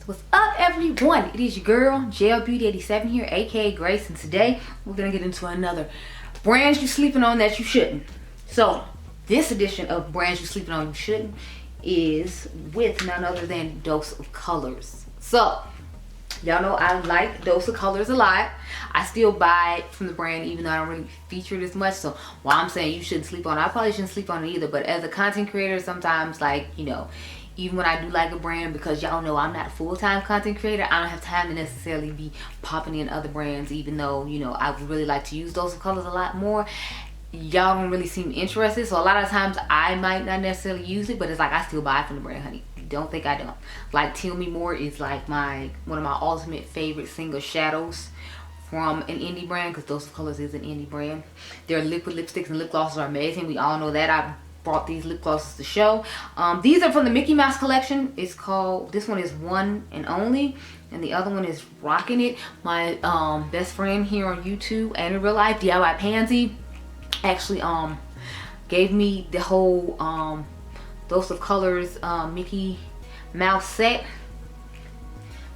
What's up, everyone? It is your girl Beauty 87 here, aka Grace, and today we're gonna get into another brands you sleeping on that you shouldn't. So this edition of brands you sleeping on you shouldn't is with none other than Dose of Colors. So y'all know I like Dose of Colors a lot. I still buy from the brand even though I don't really feature it as much. So while I'm saying you shouldn't sleep on it, I probably shouldn't sleep on it either. But as a content creator, sometimes, like, you know, even when I do like a brand, because y'all know I'm not a full-time content creator, I don't have time to necessarily be popping in other brands, even though, you know, I would really like to use Dose of Colors a lot more. Y'all don't really seem interested, so a lot of times I might not necessarily use it, but it's like I still buy from the brand, honey. Don't think I don't. Like, Tell Me More is like one of my ultimate favorite single shadows from an indie brand, because Dose of Colors is an indie brand. Their liquid lipsticks and lip glosses are amazing. We all know that. I brought these lip glosses to show. These are from the Mickey Mouse collection. It's called, this one is One and Only, and the other one is Rockin' It. My best friend here on YouTube and in real life, Diypansy, actually gave me the whole Dose of Colors Mickey Mouse set,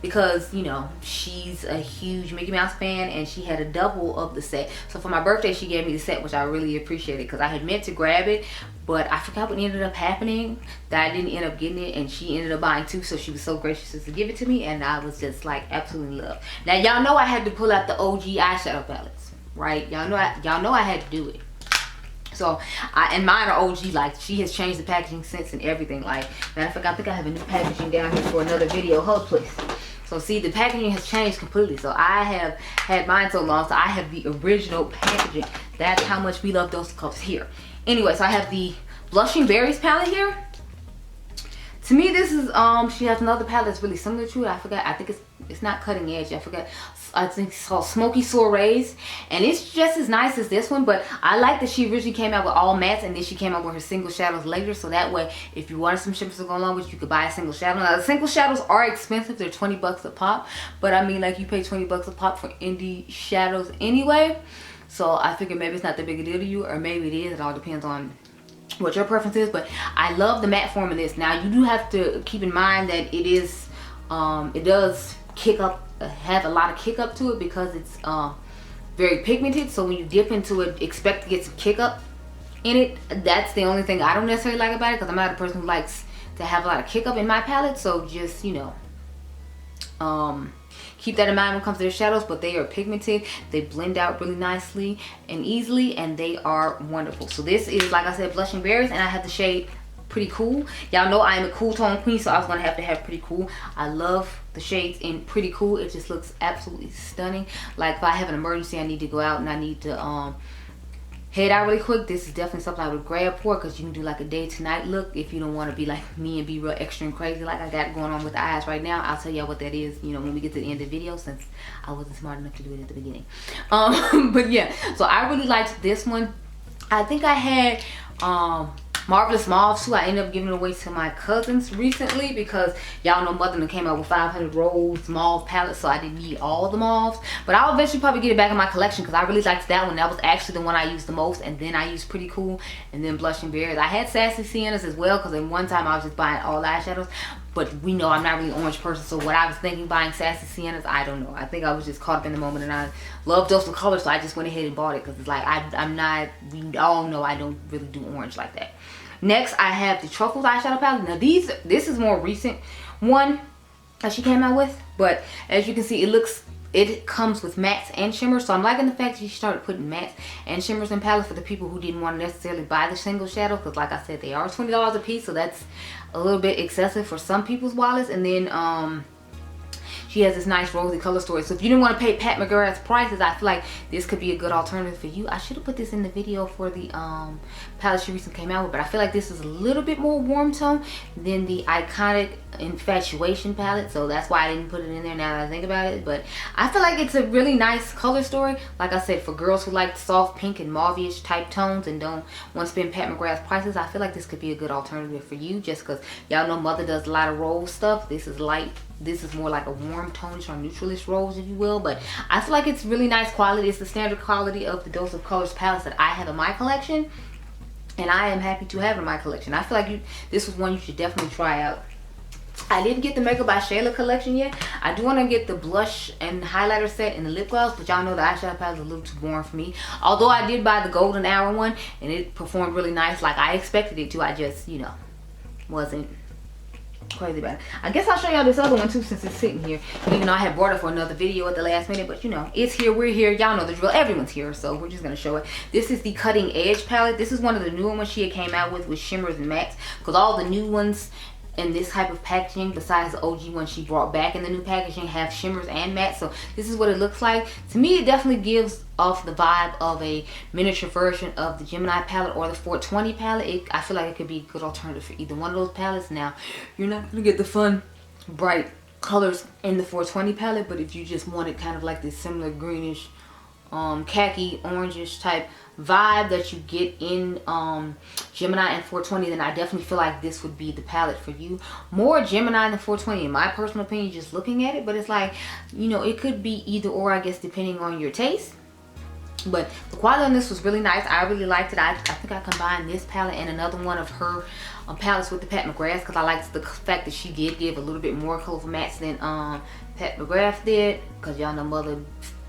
because, you know, she's a huge Mickey Mouse fan and she had a double of the set. So for my birthday she gave me the set, which I really appreciated, because I had meant to grab it, but I forgot what ended up happening, that I didn't end up getting it, and she ended up buying two. So she was so gracious to give it to me, and I was just like absolutely in love. Now y'all know I had to pull out the OG eyeshadow palettes, right? Y'all know I had to do it. So and mine are OG. Like, she has changed the packaging since and everything. Like, matter of fact, I think I have a new packaging down here for another video. Hold please. So see, the packaging has changed completely. So I have had mine so long, so I have the original packaging. That's how much we love Dose of Colors here. Anyway, so I have the Blushing Berries palette here. To me, this is she has another palette that's really similar to it. I forgot. I think it's not Cutting Edge. I forgot. I think it's called Smoky Soirees, and it's just as nice as this one. But I like that she originally came out with all mattes, and then she came out with her single shadows later. So that way, if you wanted some shimmers to go along with, you could buy a single shadow. Now the single shadows are expensive; they're 20 bucks a pop. But I mean, like, you pay 20 bucks a pop for indie shadows anyway. So I figured maybe it's not that big a deal to you, or maybe it is. It all depends on what your preference is. But I love the matte form of this. Now you do have to keep in mind that it is it does have a lot of kick up to it, because it's very pigmented. So when you dip into it, expect to get some kick up in it. That's the only thing I don't necessarily like about it, because I'm not a person who likes to have a lot of kick up in my palette. So just, you know, keep that in mind when it comes to their shadows. But they are pigmented, they blend out really nicely and easily, and they are wonderful. So this is, like I said, Blushing Berries, and I have the shade Pretty Cool. Y'all know I am a cool tone queen, so I was gonna have to have Pretty Cool. I love the shades in Pretty Cool. It just looks absolutely stunning. Like, if I have an emergency, I need to go out and I need to head out really quick, this is definitely something I would grab for, because you can do like a day to night look if you don't want to be like me and be real extra and crazy like I got going on with the eyes right now. I'll tell y'all what that is, you know, when we get to the end of the video, since I wasn't smart enough to do it at the beginning. But yeah, so I really liked this one. I think I had Marvelous Mauve too. I ended up giving it away to my cousins recently, because y'all know Mother came out with 500 Rose Mauve palettes, so I didn't need all the mauves. But I'll eventually probably get it back in my collection, because I really liked that one. That was actually the one I used the most, and then I used Pretty Cool, and then Blushing Berries. I had Sassy Siennas as well, because in one time I was just buying all eyeshadows. But we know I'm not really an orange person, so what I was thinking buying Sassy Siennas, I don't know. I think I was just caught up in the moment, and I love Dose of Colors, so I just went ahead and bought it, because it's like I'm not, we all know I don't really do orange like that. Next, I have the Truffles eyeshadow palette. Now this is more recent one that she came out with, but as you can see, it comes with mattes and shimmers. So I'm liking the fact that she started putting mattes and shimmers in palettes for the people who didn't want to necessarily buy the single shadow, because like I said, they are $20 a piece, so that's a little bit excessive for some people's wallets. And then she has this nice rosy color story. So if you didn't want to pay Pat McGrath's prices, I feel like this could be a good alternative for you. I should have put this in the video for the palette she recently came out with, but I feel like this is a little bit more warm tone than the iconic Infatuation palette, so that's why I didn't put it in there now that I think about it. But I feel like it's a really nice color story, like I said, for girls who like soft pink and mauve-ish type tones and don't want to spend Pat McGrath's prices. I feel like this could be a good alternative for you, just because y'all know Mother does a lot of rose stuff. This is light, this is more like a warm tonish or neutralish rose, if you will. But I feel like it's really nice quality. It's the standard quality of the Dose of Colors palettes that I have in my collection, and I am happy to have in my collection. I feel like this was one you should definitely try out. I didn't get the Makeup by Shayla collection yet. I do want to get the blush and highlighter set and the lip gloss, but y'all know the eyeshadow palette is a little too boring for me. Although I did buy the golden hour one and it performed really nice like I expected it to. I just, you know, wasn't crazy about it. I guess I'll show y'all this other one too since it's sitting here. Even though I had brought it for another video at the last minute, but you know, it's here, we're here. Y'all know the drill. Everyone's here, so we're just gonna show it. This is the Cutting Edge palette. This is one of the newer ones she had came out with shimmers and mattes, because all the new ones in this type of packaging, besides the OG one she brought back in the new packaging, have shimmers and mattes. So this is what it looks like. To me, it definitely gives off the vibe of a miniature version of the Gemini palette or the 420 palette. I feel like it could be a good alternative for either one of those palettes. Now, you're not gonna get the fun, bright colors in the 420 palette, but if you just wanted kind of like this similar greenish, khaki, orangish type vibe that you get in Gemini and 420, then I definitely feel like this would be the palette for you. More Gemini than 420 in my personal opinion, just looking at it, but it's like, you know, it could be either or, I guess, depending on your taste. But the quality on this was really nice. I really liked it. I think I combined this palette and another one of her palettes with the Pat McGrath, because I liked the fact that she did give a little bit more colorful mattes than Pat McGrath did, because y'all know Mother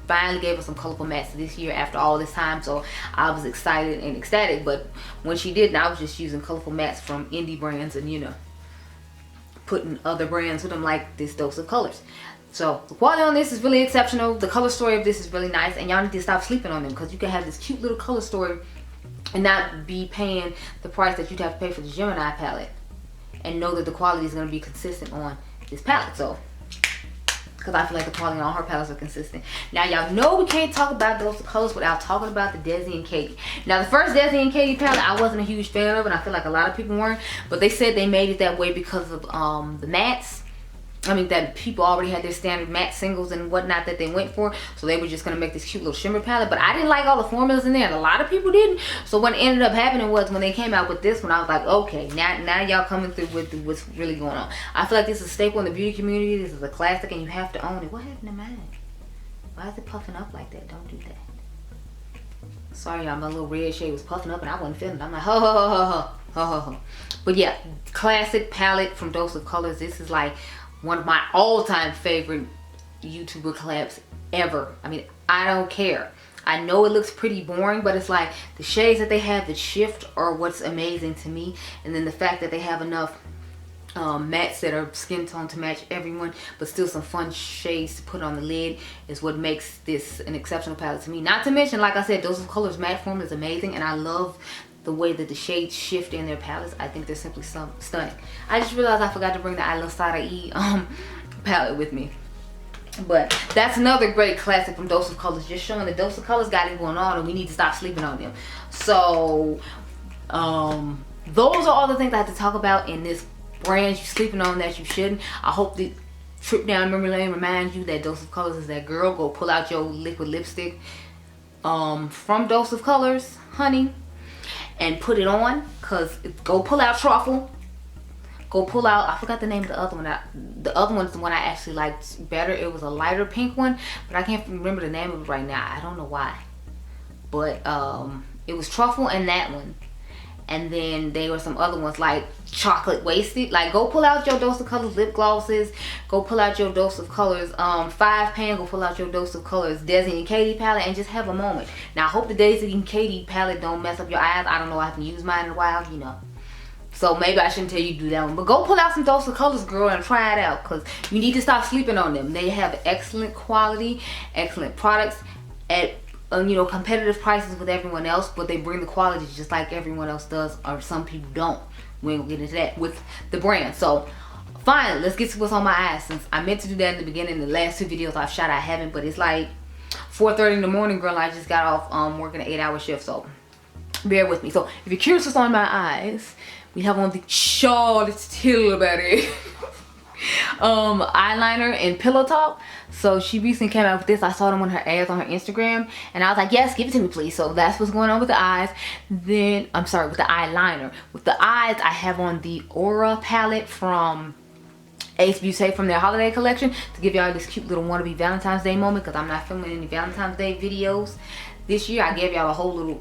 finally gave us some colorful mattes this year after all this time, so I was excited and ecstatic. But when she didn't, I was just using colorful mattes from indie brands and, you know, putting other brands with them, like this Dose of Colors. So the quality on this is really exceptional. The color story of this is really nice, and y'all need to stop sleeping on them, because you can have this cute little color story and not be paying the price that you'd have to pay for the Gemini palette, and know that the quality is going to be consistent on this palette. So, because I feel like the quality on her palettes are consistent. Now, y'all know we can't talk about those colors without talking about the Desi and Katie. Now, the first Desi and Katie palette, I wasn't a huge fan of, and I feel like a lot of people weren't. But they said they made it that way because of the mattes. I mean, that people already had their standard matte singles and whatnot that they went for, so they were just gonna make this cute little shimmer palette. But I didn't like all the formulas in there, and a lot of people didn't. So what ended up happening was, when they came out with this one, I was like, okay, now y'all coming through with what's really going on. I feel like this is a staple in the beauty community. This is a classic, and you have to own it. What happened to mine? Why is it puffing up like that? Don't do that. Sorry, y'all, my little red shade was puffing up, and I wasn't feeling it. I'm like, ho ho ho ho ho ho ho ho. But yeah, classic palette from Dose of Colors. This is like one of my all-time favorite YouTuber collabs ever. I mean, I don't care. I know it looks pretty boring, but it's like the shades that they have that shift are what's amazing to me. And then the fact that they have enough mattes that are skin tone to match everyone, but still some fun shades to put on the lid, is what makes this an exceptional palette to me. Not to mention, like I said, Dose of Colors matte formula is amazing, and I love the way that the shades shift in their palettes. I think they're simply stunning. I just realized I forgot to bring the I Love Sada E palette with me. But that's another great classic from Dose of Colors, just showing that Dose of Colors got it going on, and we need to stop sleeping on them. So those are all the things I have to talk about in this brand you're sleeping on that you shouldn't. I hope the trip down memory lane reminds you that Dose of Colors is that girl. Go pull out your liquid lipstick from Dose of Colors, honey, and put it on. Because go pull out Truffle, go pull out, I forgot the name of the other one. The other one is the one I actually liked better. It was a lighter pink one, but I can't remember the name of it right now. I don't know why, but it was Truffle and that one. And then there were some other ones like Chocolate Wasted. Like, go pull out your Dose of Colors lip glosses. Go pull out your Dose of Colors 5-pan. Go pull out your Dose of Colors Desi and Katie palette, and just have a moment. Now, I hope the Desi and Katie palette don't mess up your eyes. I don't know. I haven't used mine in a while, you know. So maybe I shouldn't tell you to do that one. But go pull out some Dose of Colors, girl, and try it out. Because you need to stop sleeping on them. They have excellent quality, excellent products at you know, competitive prices with everyone else, but they bring the quality just like everyone else does, or some people don't. We ain't gonna get into that with the brand. So finally, let's get to what's on my eyes, since I meant to do that in the beginning. The last two videos I've shot, I haven't, but it's like 4:30 in the morning, girl. I just got off working an 8-hour shift, so bear with me. So if you're curious what's on my eyes, we have on the Charlotte Tilbury eyeliner and pillow talk. So she recently came out with this. I saw them on her ads on her Instagram, and I was like, yes, give it to me, please. So that's what's going on with the eyes. Then I'm sorry, with the eyeliner. With the eyes, I have on the Aura palette from Ace Beauty from their holiday collection, to give y'all this cute little wannabe Valentine's Day moment, because I'm not filming any Valentine's Day videos this year I gave y'all a whole little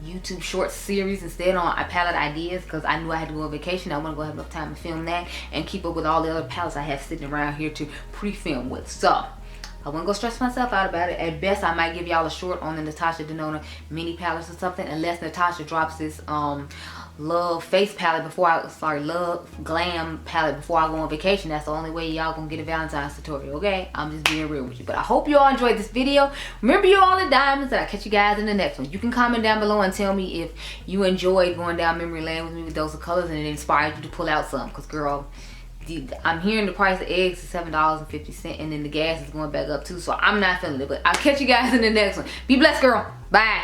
YouTube short series instead on palette ideas, because I knew I had to go on vacation. I want to go have enough time to film that and keep up with all the other palettes I have sitting around here to pre-film with. So I wouldn't go stress myself out about it. At best, I might give y'all a short on the Natasha Denona mini palettes or something, unless Natasha drops this Love face palette before Love Glam palette before I go on vacation. That's the only way y'all gonna get a Valentine's tutorial, okay? I'm just being real with you. But I hope you all enjoyed this video. Remember, you're all the diamonds, and I'll catch you guys in the next one. You can comment down below and tell me if you enjoyed going down memory lane with me with those colors and it inspired you to pull out some. Because, girl, I'm hearing the price of eggs is $7.50, and then the gas is going back up too. So I'm not feeling it. But I'll catch you guys in the next one. Be blessed, girl. Bye.